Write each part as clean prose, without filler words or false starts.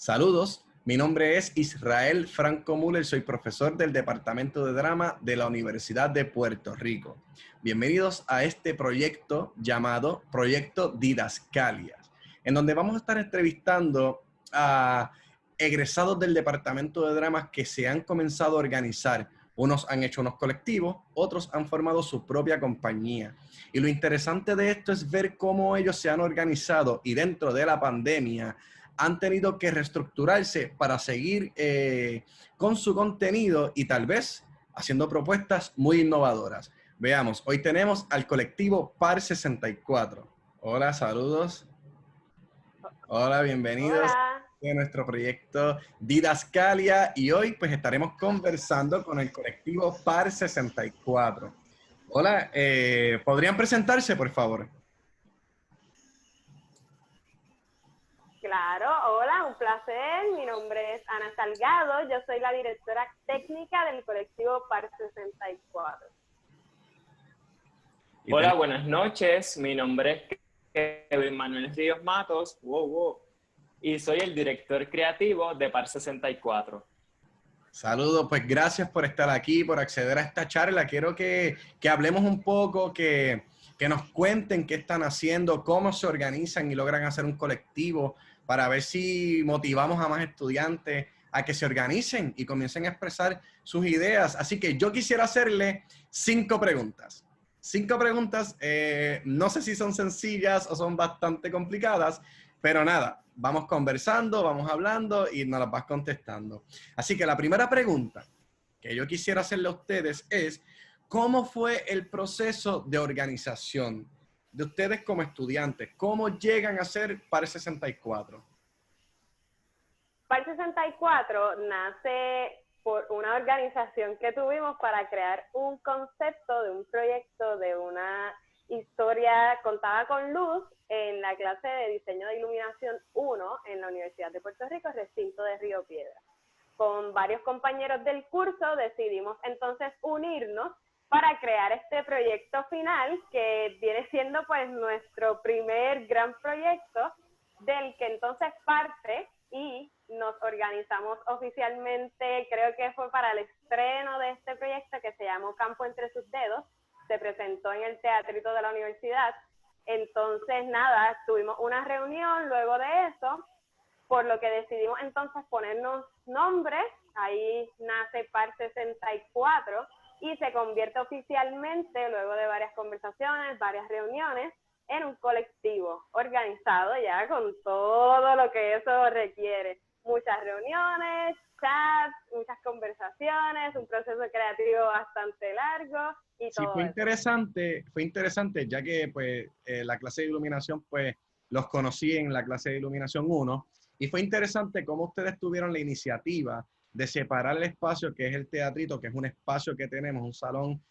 Saludos, mi nombre es Israel Franco Müller, soy profesor del Departamento de Drama de la Universidad de Puerto Rico. Bienvenidos a este proyecto llamado Proyecto Didascalia, en donde vamos a estar entrevistando a egresados del Departamento de Dramas que se han comenzado a organizar. Unos han hecho unos colectivos, otros han formado su propia compañía. Y lo interesante de esto es ver cómo ellos se han organizado y dentro de la pandemia han tenido que reestructurarse para seguir con su contenido y tal vez haciendo propuestas muy innovadoras. Veamos, hoy tenemos al colectivo PAR 64. Hola, saludos. Hola, bienvenidos Hola. a nuestro proyecto Didascalia y hoy pues estaremos conversando con el colectivo PAR 64. Hola, ¿podrían presentarse, por favor? Claro, hola, un placer. Mi nombre es Ana Salgado. Yo soy la directora técnica del colectivo PAR 64. Hola, buenas noches. Mi nombre es Kevin Manuel Ríos Matos, y soy el director creativo de PAR 64. Saludos, pues gracias por estar aquí, por acceder a esta charla. Quiero que hablemos un poco, que nos cuenten qué están haciendo, cómo se organizan y logran hacer un colectivo para ver si motivamos a más estudiantes a que se organicen y comiencen a expresar sus ideas. Así que yo quisiera hacerle 5 preguntas. 5 preguntas, no sé si son sencillas o son bastante complicadas, pero nada, vamos conversando, vamos hablando y nos las vas contestando. Así que la primera pregunta que yo quisiera hacerle a ustedes es, ¿cómo fue el proceso de organización de ustedes como estudiantes? ¿Cómo llegan a ser PAR 64? PAR 64 nace por una organización que tuvimos para crear un concepto de un proyecto, de una historia contada con luz en la clase de Diseño de Iluminación 1 en la Universidad de Puerto Rico, recinto de Río Piedras. Con varios compañeros del curso decidimos entonces unirnos para crear este proyecto final que viene siendo pues nuestro primer gran proyecto, del que entonces parte y nos organizamos oficialmente. Creo que fue para el estreno de este proyecto que se llamó Campo entre sus dedos. Se presentó en el teatrito de la universidad. Entonces nada, tuvimos una reunión luego de eso, por lo que decidimos entonces ponernos nombres. Ahí nace PAR 64 y se convierte oficialmente, luego de varias conversaciones, varias reuniones, en un colectivo organizado ya con todo lo que eso requiere. Muchas reuniones, chats, muchas conversaciones, un proceso creativo bastante largo y Sí, todo fue interesante, ya que pues la clase de iluminación pues los conocí en la clase de iluminación 1 y fue interesante cómo ustedes tuvieron la iniciativa de separar el espacio que es el teatrito, que es un espacio que tenemos, un salón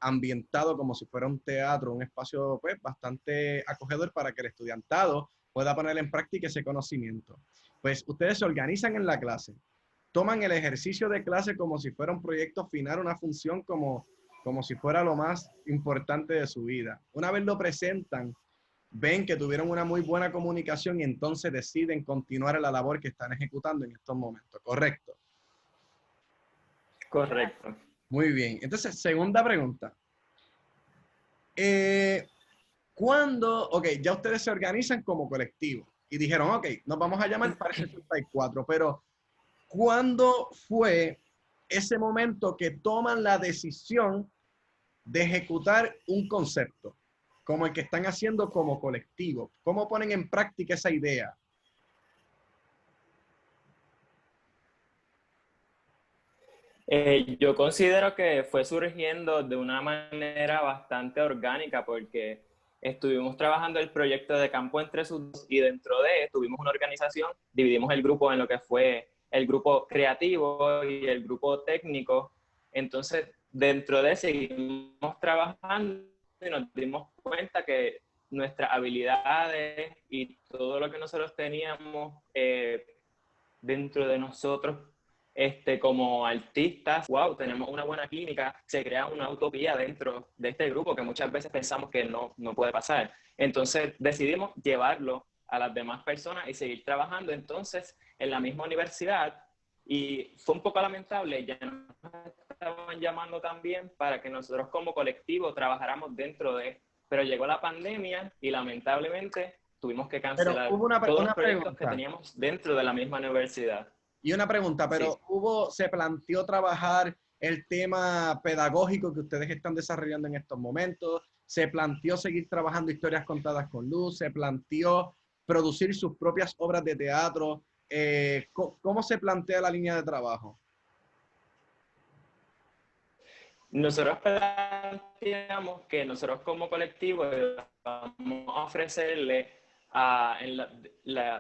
ambientado como si fuera un teatro, un espacio pues bastante acogedor para que el estudiantado pueda poner en práctica ese conocimiento. Pues ustedes se organizan en la clase, toman el ejercicio de clase como si fuera un proyecto final, una función como si fuera lo más importante de su vida. Una vez lo presentan, ven que tuvieron una muy buena comunicación y entonces deciden continuar la labor que están ejecutando en estos momentos, ¿correcto? Correcto. Muy bien. Entonces, segunda pregunta. ¿Cuándo, ya ustedes se organizan como colectivo y dijeron, ok, nos vamos a llamar PAR 64, pero ¿cuándo fue ese momento que toman la decisión de ejecutar un concepto como el que están haciendo como colectivo? ¿Cómo ponen en práctica esa idea? Yo considero que fue surgiendo de una manera bastante orgánica porque estuvimos trabajando el proyecto de Campo entre sus dos y dentro de tuvimos una organización, dividimos el grupo en lo que fue el grupo creativo y el grupo técnico. Entonces, dentro de seguimos trabajando y nos dimos cuenta que nuestras habilidades y todo lo que nosotros teníamos dentro de nosotros como artistas, tenemos una buena química, se crea una utopía dentro de este grupo que muchas veces pensamos que no puede pasar. Entonces decidimos llevarlo a las demás personas y seguir trabajando entonces en la misma universidad. Y fue un poco lamentable, ya nos estaban llamando también para que nosotros como colectivo trabajáramos dentro de, pero llegó la pandemia y lamentablemente tuvimos que Pero cancelar hubo todos los una proyectos que pregunta. teníamos dentro de la misma universidad. Y una pregunta, pero Sí. se planteó trabajar el tema pedagógico que ustedes están desarrollando en estos momentos, se planteó seguir trabajando historias contadas con luz, se planteó producir sus propias obras de teatro. ¿Cómo se plantea la línea de trabajo? Nosotros planteamos que nosotros como colectivo vamos a ofrecerle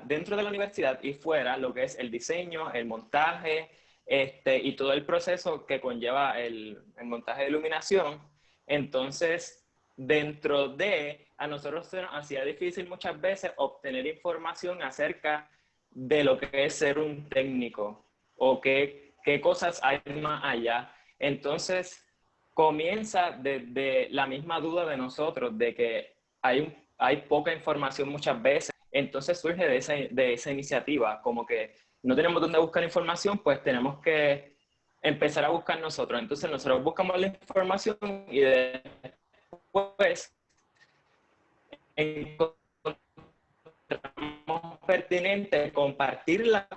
dentro de la universidad y fuera lo que es el diseño, el montaje y todo el proceso que conlleva el montaje de iluminación. Entonces, a nosotros se nos hacía difícil muchas veces obtener información acerca de lo que es ser un técnico o qué cosas hay más allá. Entonces, comienza desde la misma duda de nosotros, de que hay poca información muchas veces. Entonces surge de esa iniciativa, como que no tenemos dónde buscar información, pues tenemos que empezar a buscar nosotros. Entonces nosotros buscamos la información y después encontramos pertinente compartirla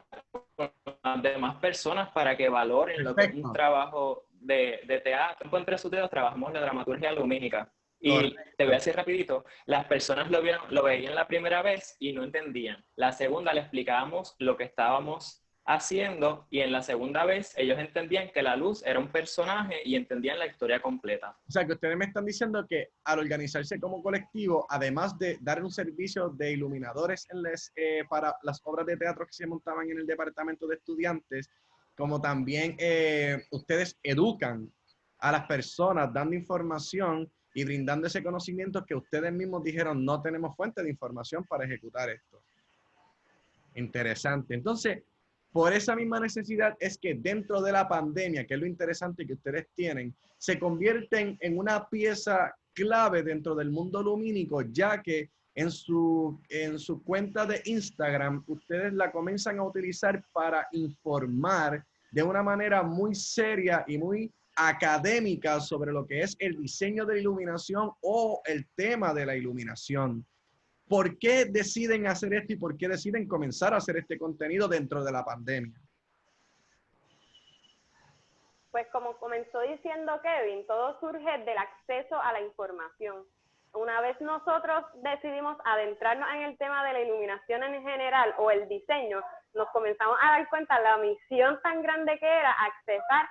con las demás personas para que valoren lo que es un Perfecto. trabajo de teatro. Entre sus dedos trabajamos la dramaturgia lumínica. Y te voy a Correcto. decir rapidito, las personas lo veían la primera vez y no entendían. La segunda le explicábamos lo que estábamos haciendo y en la segunda vez ellos entendían que la luz era un personaje y entendían la historia completa. O sea, que ustedes me están diciendo que al organizarse como colectivo, además de dar un servicio de iluminadores para las obras de teatro que se montaban en el departamento de estudiantes, como también ustedes educan a las personas dando información y brindando ese conocimiento que ustedes mismos dijeron, no tenemos fuente de información para ejecutar esto. Interesante. Entonces, por esa misma necesidad es que dentro de la pandemia, que es lo interesante que ustedes tienen, se convierten en una pieza clave dentro del mundo lumínico, ya que en su cuenta de Instagram, ustedes la comienzan a utilizar para informar de una manera muy seria y muy académica sobre lo que es el diseño de la iluminación o el tema de la iluminación. ¿Por qué deciden hacer esto y por qué deciden comenzar a hacer este contenido dentro de la pandemia? Pues como comenzó diciendo Kevin, todo surge del acceso a la información. Una vez nosotros decidimos adentrarnos en el tema de la iluminación en general o el diseño, nos comenzamos a dar cuenta de la misión tan grande que era accesar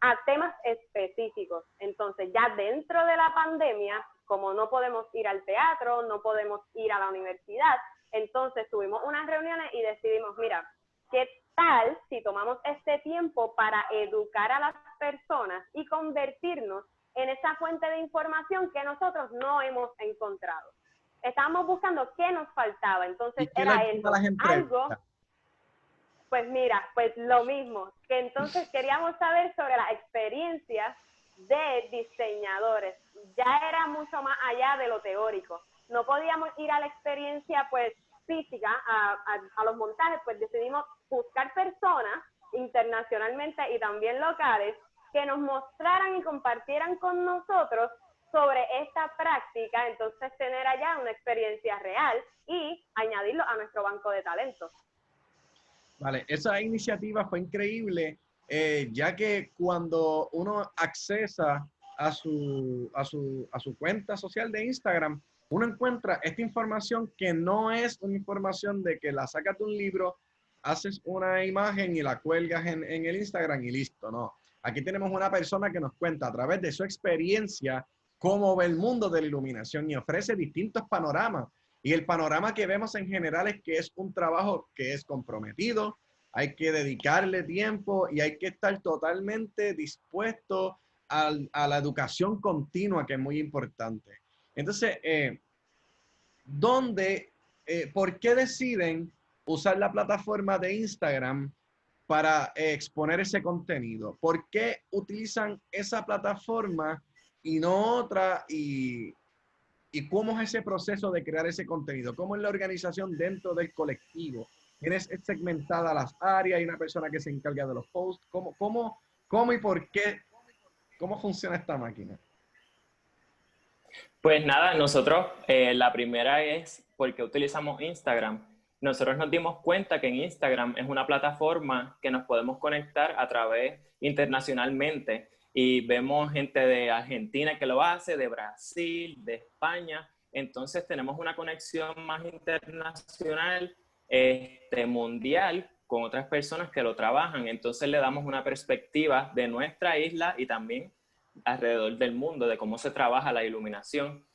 a temas específicos. Entonces, ya dentro de la pandemia, como no podemos ir al teatro, no podemos ir a la universidad, entonces tuvimos unas reuniones y decidimos, mira, ¿qué tal si tomamos este tiempo para educar a las personas y convertirnos en esa fuente de información que nosotros no hemos encontrado? Estábamos buscando qué nos faltaba, entonces era eso, algo. Pues mira, pues lo mismo, que entonces queríamos saber sobre las experiencias de diseñadores. Ya era mucho más allá de lo teórico. No podíamos ir a la experiencia pues física, a los montajes, pues decidimos buscar personas internacionalmente y también locales que nos mostraran y compartieran con nosotros sobre esta práctica, entonces tener allá una experiencia real y añadirlo a nuestro banco de talentos. Vale, esa iniciativa fue increíble, ya que cuando uno accesa a su cuenta social de Instagram, uno encuentra esta información que no es una información de que la sacas de un libro, haces una imagen y la cuelgas en el Instagram y listo, no. Aquí tenemos una persona que nos cuenta a través de su experiencia cómo ve el mundo de la iluminación y ofrece distintos panoramas. Y el panorama que vemos en general es que es un trabajo que es comprometido, hay que dedicarle tiempo y hay que estar totalmente dispuesto a la educación continua, que es muy importante. Entonces, ¿por qué deciden usar la plataforma de Instagram para exponer ese contenido? ¿Por qué utilizan esa plataforma y no otra? ¿Y cómo es ese proceso de crear ese contenido? ¿Cómo es la organización dentro del colectivo? ¿Tienes segmentadas las áreas? ¿Hay una persona que se encarga de los posts? ¿Cómo y por qué? ¿Cómo funciona esta máquina? Pues nada, nosotros, la primera es porque utilizamos Instagram. Nosotros nos dimos cuenta que en Instagram es una plataforma que nos podemos conectar a través internacionalmente y vemos gente de Argentina que lo hace, de Brasil, de España. Entonces tenemos una conexión más internacional, mundial, con otras personas que lo trabajan. Entonces le damos una perspectiva de nuestra isla y también alrededor del mundo, de cómo se trabaja la iluminación.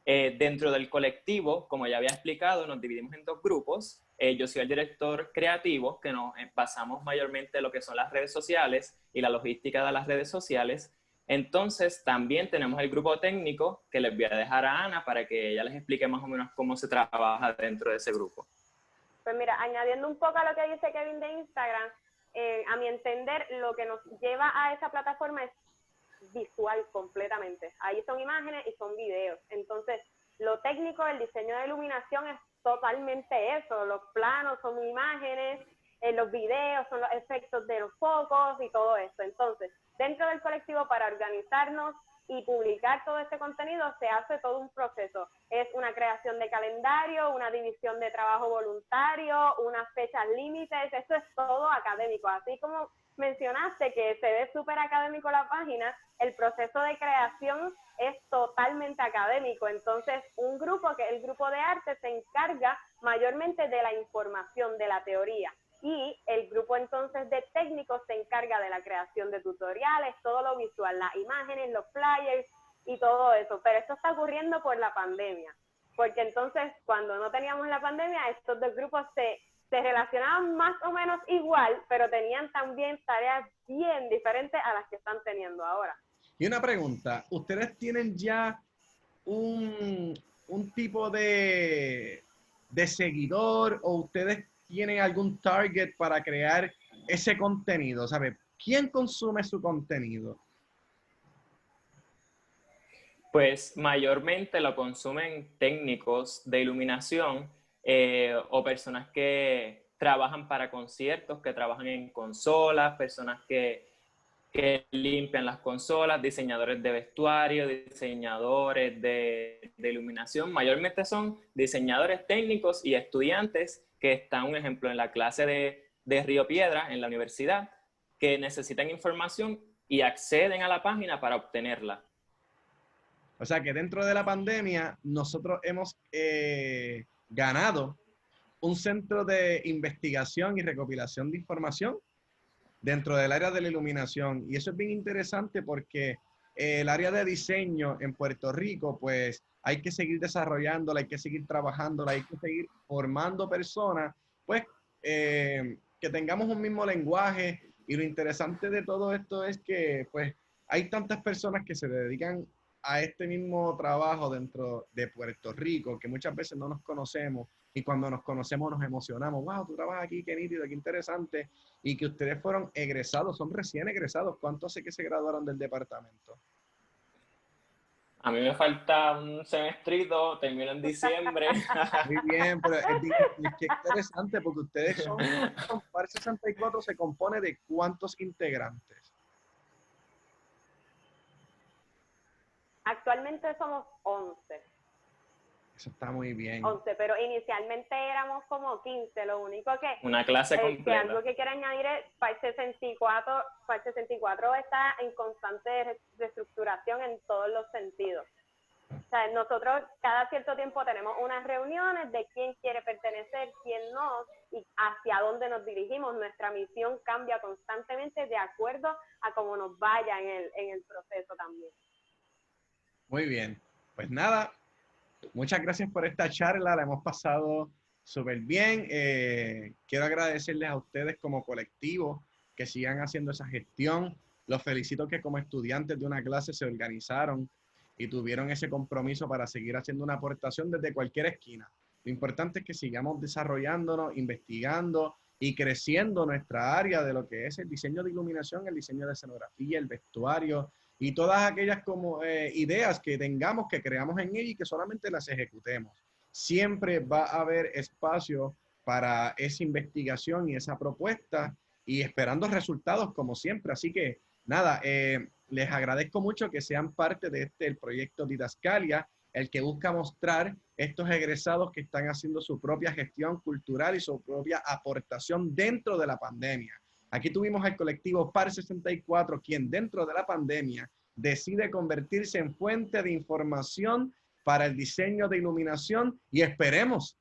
Dentro del colectivo, como ya había explicado, nos dividimos en dos grupos. Yo soy el director creativo, que nos basamos mayormente en lo que son las redes sociales y la logística de las redes sociales. Entonces, también tenemos el grupo técnico, que les voy a dejar a Ana para que ella les explique más o menos cómo se trabaja dentro de ese grupo. Pues mira, añadiendo un poco a lo que dice Kevin de Instagram, a mi entender, lo que nos lleva a esa plataforma es visual completamente. Ahí son imágenes y son videos. Entonces, lo técnico, el diseño de iluminación es totalmente eso. Los planos son imágenes, los videos son los efectos de los focos y todo eso. Entonces, dentro del colectivo, para organizarnos y publicar todo este contenido, se hace todo un proceso. Es una creación de calendario, una división de trabajo voluntario, unas fechas límites, eso es todo académico. Así como mencionaste que se ve súper académico la página, el proceso de creación es totalmente académico. Entonces, un grupo, que es el grupo de arte, se encarga mayormente de la información, de la teoría. Y el grupo entonces de técnicos se encarga de la creación de tutoriales, todo lo visual, las imágenes, los flyers y todo eso. Pero esto está ocurriendo por la pandemia, porque entonces cuando no teníamos la pandemia, estos dos grupos se relacionaban más o menos igual, pero tenían también tareas bien diferentes a las que están teniendo ahora. Y una pregunta, ¿ustedes tienen ya un tipo de seguidor o ustedes tienen algún target para crear ese contenido? ¿Sabe? ¿Quién consume su contenido? Pues mayormente lo consumen técnicos de iluminación o personas que trabajan para conciertos, que trabajan en consolas, personas que limpian las consolas, diseñadores de vestuario, diseñadores de iluminación. Mayormente son diseñadores técnicos y estudiantes que están, un ejemplo, en la clase de Río Piedra, en la universidad, que necesitan información y acceden a la página para obtenerla. O sea que dentro de la pandemia nosotros hemos ganado un centro de investigación y recopilación de información dentro del área de la iluminación. Y eso es bien interesante porque el área de diseño en Puerto Rico, pues hay que seguir desarrollándola, hay que seguir trabajándola, hay que seguir formando personas, pues que tengamos un mismo lenguaje. Y lo interesante de todo esto es que pues hay tantas personas que se dedican a este mismo trabajo dentro de Puerto Rico, que muchas veces no nos conocemos y cuando nos conocemos nos emocionamos. Wow, tú trabajas aquí, qué nítido, qué interesante. Y que ustedes fueron egresados, son recién egresados. ¿Cuánto hace que se graduaron del departamento? A mí me falta un semestrito, termino en diciembre. Muy bien, pero qué interesante porque ustedes son, PAR 64 se compone de ¿cuántos integrantes? Actualmente somos 11. Eso está muy bien. 11, pero inicialmente éramos como 15, lo único que... Una clase completa. Que algo que quiero añadir es, PAR 64 está en constante reestructuración en todos los sentidos. O sea, nosotros cada cierto tiempo tenemos unas reuniones de quién quiere pertenecer, quién no, y hacia dónde nos dirigimos. Nuestra misión cambia constantemente de acuerdo a cómo nos vaya en el proceso también. Muy bien. Pues nada, muchas gracias por esta charla, la hemos pasado súper bien. Quiero agradecerles a ustedes como colectivo que sigan haciendo esa gestión. Los felicito que como estudiantes de una clase se organizaron y tuvieron ese compromiso para seguir haciendo una aportación desde cualquier esquina. Lo importante es que sigamos desarrollándonos, investigando y creciendo nuestra área de lo que es el diseño de iluminación, el diseño de escenografía, el vestuario y todas aquellas como ideas que tengamos, que creamos en ella y que solamente las ejecutemos. Siempre va a haber espacio para esa investigación y esa propuesta y esperando resultados como siempre. Así que nada, les agradezco mucho que sean parte de el proyecto Didascalia, el que busca mostrar estos egresados que están haciendo su propia gestión cultural y su propia aportación dentro de la pandemia. Aquí tuvimos al colectivo PAR 64, quien dentro de la pandemia decide convertirse en fuente de información para el diseño de iluminación y esperemos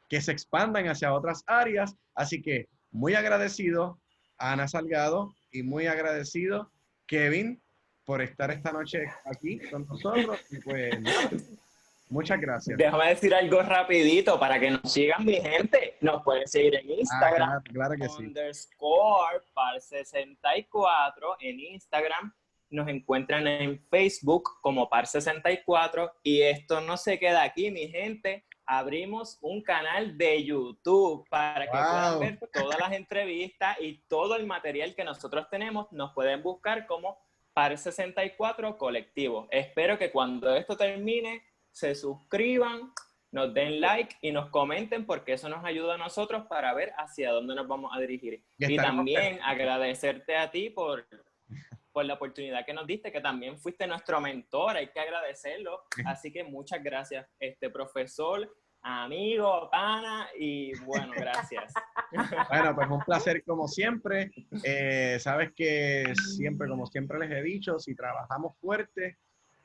que se expandan hacia otras áreas. Así que muy agradecido a Ana Salgado y muy agradecido Kevin por estar esta noche aquí con nosotros. Y pues nada, muchas gracias. Déjame decir algo rapidito para que nos sigan, mi gente. Nos pueden seguir en Instagram, claro que sí. _par64 en Instagram. Nos encuentran en Facebook como par64. Y esto no se queda aquí, mi gente. Abrimos un canal de YouTube para que puedan ver todas las entrevistas y todo el material que nosotros tenemos. Nos pueden buscar como par64 colectivo. Espero que cuando esto termine se suscriban, nos den like y nos comenten, porque eso nos ayuda a nosotros para ver hacia dónde nos vamos a dirigir. Y también agradecerte a ti por la oportunidad que nos diste, que también fuiste nuestro mentor, hay que agradecerlo. Así que muchas gracias, profesor, amigo, pana, y bueno, gracias. Bueno, pues un placer como siempre. Sabes que siempre, como siempre les he dicho, si trabajamos fuerte,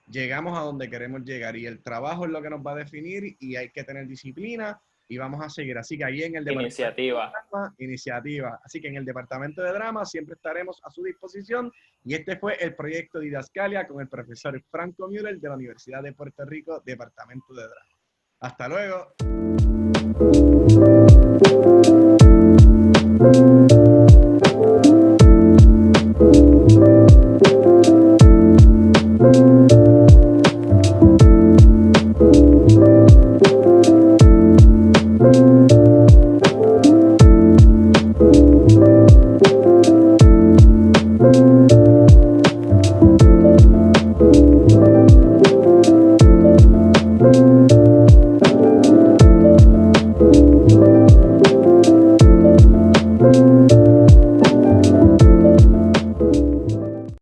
llegamos a donde queremos llegar, y el trabajo es lo que nos va a definir y hay que tener disciplina y vamos a seguir. Así que ahí en el iniciativa. Así que en el departamento de drama siempre estaremos a su disposición, y este fue el proyecto Didascalia con el profesor Franco Müller de la Universidad de Puerto Rico, departamento de drama. Hasta luego.